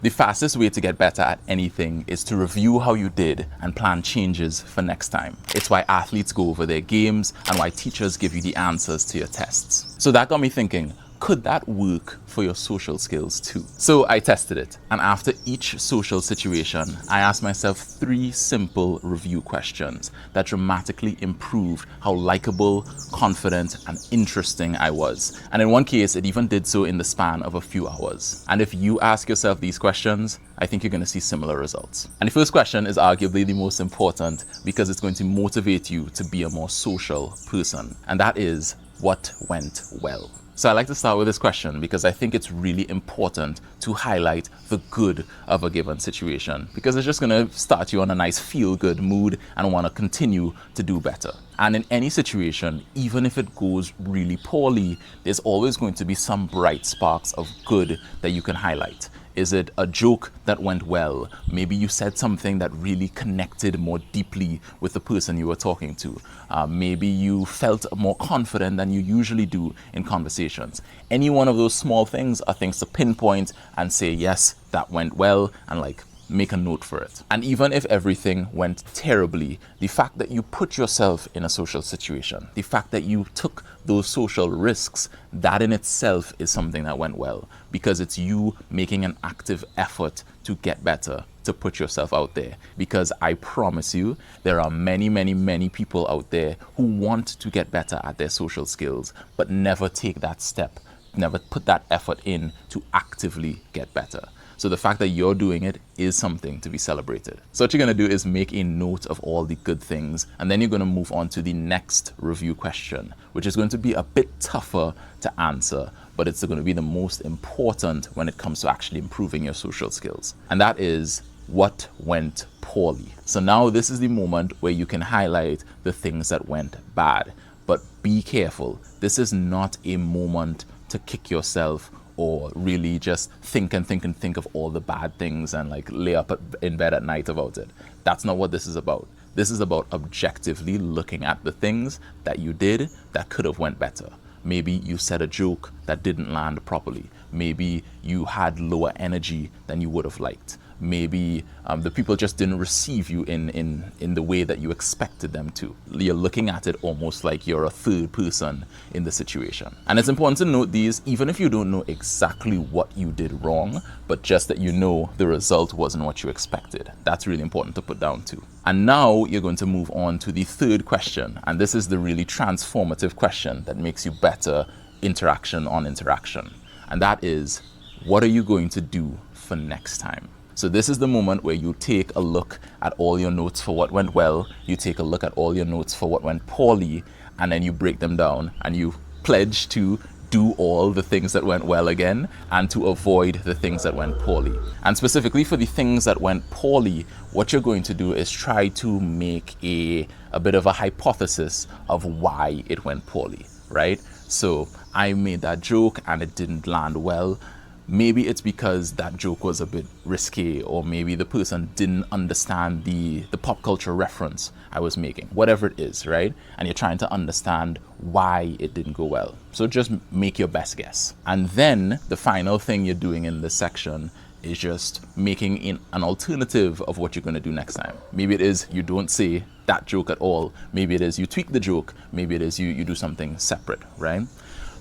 The fastest way to get better at anything is to review how you did and plan changes for next time. It's why athletes go over their games and why teachers give you the answers to your tests. So that got me thinking, could that work for your social skills too? So I tested it, and after each social situation, I asked myself 3 simple review questions that dramatically improved how likable, confident, and interesting I was. And in one case, it even did so in the span of a few hours. And if you ask yourself these questions, I think you're going to see similar results. And the first question is arguably the most important because it's going to motivate you to be a more social person. And that is, what went well? So I like to start with this question because I think it's really important to highlight the good of a given situation, because it's just going to start you on a nice feel-good mood and want to continue to do better. And in any situation, even if it goes really poorly, there's always going to be some bright sparks of good that you can highlight. Is it a joke that went well? Maybe you said something that really connected more deeply with the person you were talking to. Maybe you felt more confident than you usually do in conversations. Any one of those small things are things to pinpoint and say, yes, that went well, and make a note for it. And even if everything went terribly, the fact that you put yourself in a social situation, the fact that you took those social risks, that in itself is something that went well, because it's you making an active effort to get better, to put yourself out there. Because I promise you, there are many, many, many people out there who want to get better at their social skills, but never take that step, never put that effort in to actively get better. So the fact that you're doing it is something to be celebrated. So what you're going to do is make a note of all the good things, and then you're going to move on to the next review question, which is going to be a bit tougher to answer, but it's going to be the most important when it comes to actually improving your social skills. And that is, what went poorly? So now this is the moment where you can highlight the things that went bad. But be careful. This is not a moment to kick yourself or really just think of all the bad things and lay up in bed at night about it. That's not what this is about. This is about objectively looking at the things that you did that could have went better. Maybe you said a joke that didn't land properly. Maybe you had lower energy than you would have liked. Maybe the people just didn't receive you in the way that you expected them to. You're looking at it almost like you're a third person in the situation. And it's important to note these, even if you don't know exactly what you did wrong, but just that you know the result wasn't what you expected. That's really important to put down too. And now you're going to move on to the third question. And this is the really transformative question that makes you better interaction on interaction. And that is, what are you going to do for next time? So this is the moment where you take a look at all your notes for what went well, you take a look at all your notes for what went poorly, and then you break them down and you pledge to do all the things that went well again and to avoid the things that went poorly. And specifically for the things that went poorly, what you're going to do is try to make a bit of a hypothesis of why it went poorly, right? So I made that joke and it didn't land well. Maybe it's because that joke was a bit risky, or maybe the person didn't understand the pop culture reference I was making, whatever it is, right? And you're trying to understand why it didn't go well. So just make your best guess. And then the final thing you're doing in this section is just making an alternative of what you're going to do next time. Maybe it is you don't say that joke at all. Maybe it is you tweak the joke. Maybe it is you do something separate, right?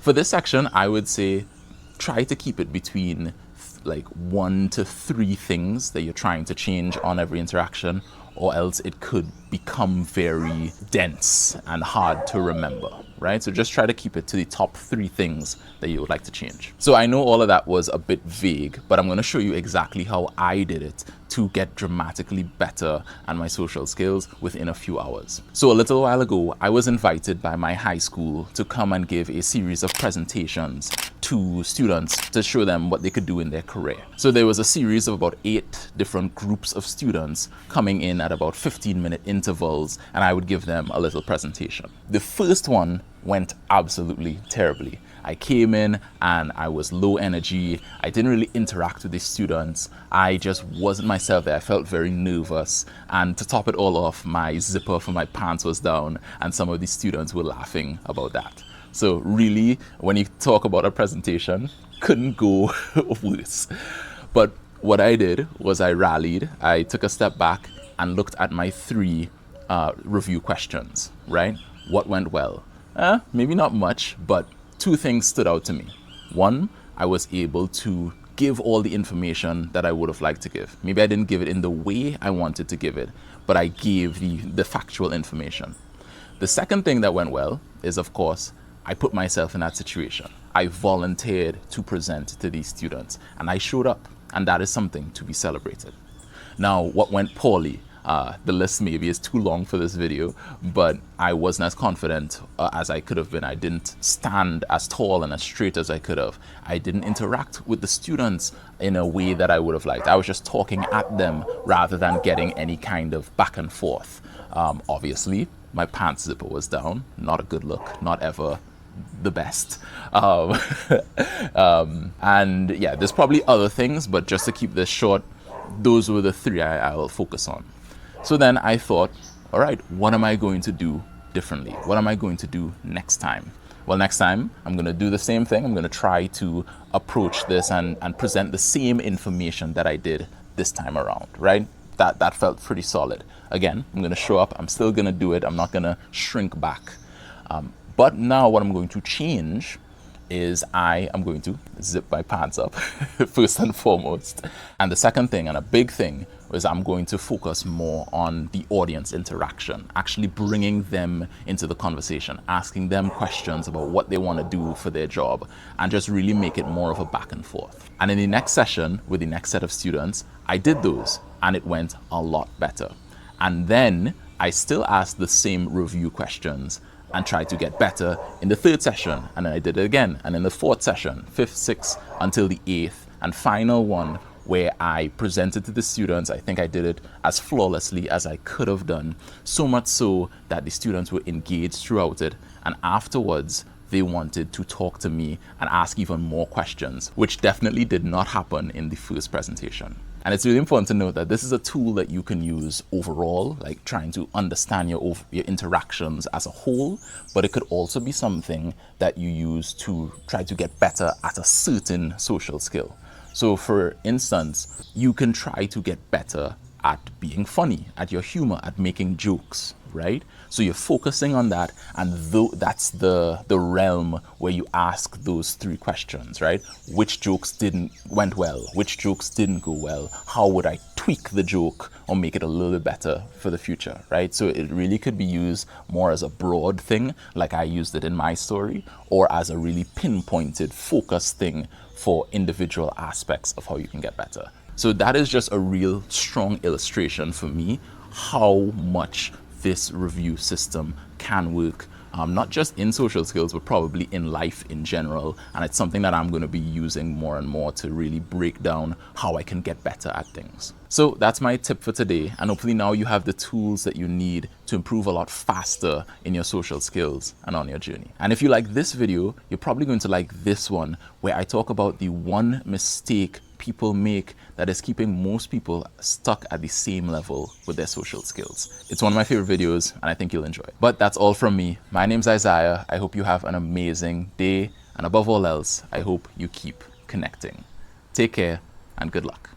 For this section, I would say try to keep it between 1 to 3 things that you're trying to change on every interaction, or else it could become very dense and hard to remember, right? So just try to keep it to the top 3 things that you would like to change. So I know all of that was a bit vague, but I'm going to show you exactly how I did it to get dramatically better at my social skills within a few hours. So a little while ago, I was invited by my high school to come and give a series of presentations to students to show them what they could do in their career. So there was a series of about 8 different groups of students coming in at about 15-minute intervals, and I would give them a little presentation. The first one went absolutely terribly. I came in and I was low energy. I didn't really interact with the students. I just wasn't myself there. I felt very nervous. And to top it all off, my zipper for my pants was down, and some of the students were laughing about that. So really, when you talk about a presentation, couldn't go worse. But what I did was I rallied, I took a step back and looked at my three review questions, right? What went well? Maybe not much, but two things stood out to me. One, I was able to give all the information that I would have liked to give. Maybe I didn't give it in the way I wanted to give it, but I gave the factual information. The second thing that went well is, of course, I put myself in that situation. I volunteered to present to these students and I showed up, and that is something to be celebrated. Now, what went poorly? The list maybe is too long for this video, but I wasn't as confident as I could have been. I didn't stand as tall and as straight as I could have. I didn't interact with the students in a way that I would have liked. I was just talking at them rather than getting any kind of back and forth. Obviously, my pants zipper was down. Not a good look, not ever the best. And yeah, there's probably other things, but just to keep this short, those were the three I will focus on. So then I thought, all right, what am I going to do differently? What am I going to do next time? Well, next time I'm going to do the same thing. I'm going to try to approach this and present the same information that I did this time around, right? That felt pretty solid. Again, I'm going to show up. I'm still going to do it. I'm not going to shrink back. But now what I'm going to change is I am going to zip my pants up first and foremost. And the second thing, and a big thing, is I'm going to focus more on the audience interaction, actually bringing them into the conversation, asking them questions about what they want to do for their job, and just really make it more of a back and forth. And in the next session with the next set of students, I did those and it went a lot better. And then I still asked the same review questions and tried to get better in the third session, and then I did it again, and in the fourth session, fifth, sixth, until the eighth and final one, where I presented to the students. I think I did it as flawlessly as I could have done, so much so that the students were engaged throughout it, and afterwards they wanted to talk to me and ask even more questions, which definitely did not happen in the first presentation. And it's really important to note that this is a tool that you can use overall, like trying to understand your interactions as a whole, but it could also be something that you use to try to get better at a certain social skill. So for instance, you can try to get better at being funny, at your humor, at making jokes, right? So you're focusing on that, and that's the realm where you ask those three questions, right? Which jokes went well? Which jokes didn't go well? How would I tweak the joke or make it a little bit better for the future, right? So it really could be used more as a broad thing, like I used it in my story, or as a really pinpointed, focused thing for individual aspects of how you can get better. So that is just a real strong illustration for me how much this review system can work, not just in social skills, but probably in life in general. And it's something that I'm going to be using more and more to really break down how I can get better at things. So that's my tip for today. And hopefully now you have the tools that you need to improve a lot faster in your social skills and on your journey. And if you like this video, you're probably going to like this one, where I talk about the one mistake people make that is keeping most people stuck at the same level with their social skills. It's one of my favorite videos and I think you'll enjoy it. But that's all from me. My name's Isaiah. I hope you have an amazing day, and above all else, I hope you keep connecting. Take care and good luck.